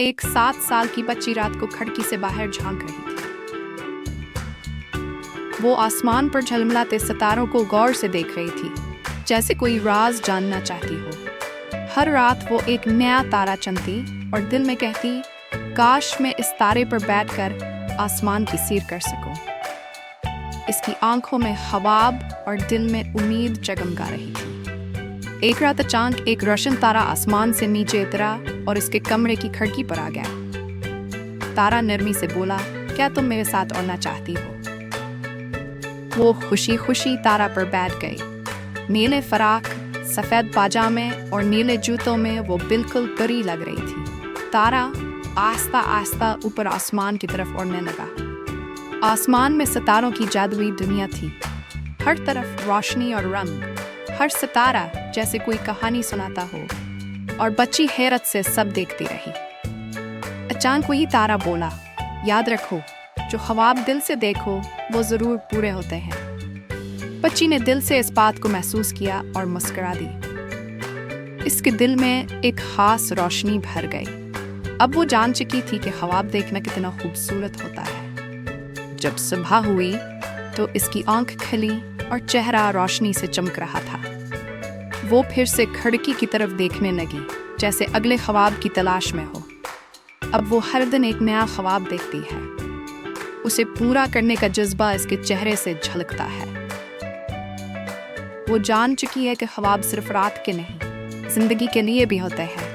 एक 7 साल की बच्ची रात को खिड़की से बाहर झांक रही थी। वो आसमान पर झलमलाते सितारों को गौर से देख रही थी, जैसे कोई राज जानना चाहती हो। हर रात वो एक नया तारा चुनती और दिल में कहती, काश मैं इस तारे पर बैठकर आसमान की सैर कर सकूं। इसकी आंखों में ख्वाब और दिल में उम्मीद जगमगा रही थी। एक रात अचानक एक रोशन तारा आसमान से नीचे उतरा और इसके कमरे की खिड़की पर आ गया। तारा नरमी से बोला, क्या तुम मेरे साथ उड़ना चाहती हो? वो खुशी खुशी तारा पर बैठ गई। नीले फराक, सफेद पाजामे और नीले जूतों में वो बिल्कुल परी लग रही थी। तारा आस्ता आस्ता ऊपर आसमान की तरफ उड़ने लगा। आसमान में सितारों की जादुई दुनिया थी। हर तरफ रोशनी और रंग, हर सितारा जैसे कोई कहानी सुनाता हो, और बच्ची हैरत से सब देखती रही। अचानक वही तारा बोला, याद रखो, जो ख्वाब दिल से देखो वो जरूर पूरे होते हैं। बच्ची ने दिल से इस बात को महसूस किया और मुस्कुरा दी। इसके दिल में एक खास रोशनी भर गई। अब वो जान चुकी थी कि ख्वाब देखना कितना खूबसूरत होता है। जब सुबह हुई तो इसकी आंख खुली और चेहरा रोशनी से चमक रहा था। वो फिर से खिड़की की तरफ देखने लगी, जैसे अगले ख्वाब की तलाश में हो। अब वो हर दिन एक नया ख्वाब देखती है। उसे पूरा करने का जज्बा इसके चेहरे से झलकता है। वो जान चुकी है कि ख्वाब सिर्फ रात के नहीं, जिंदगी के लिए भी होते हैं।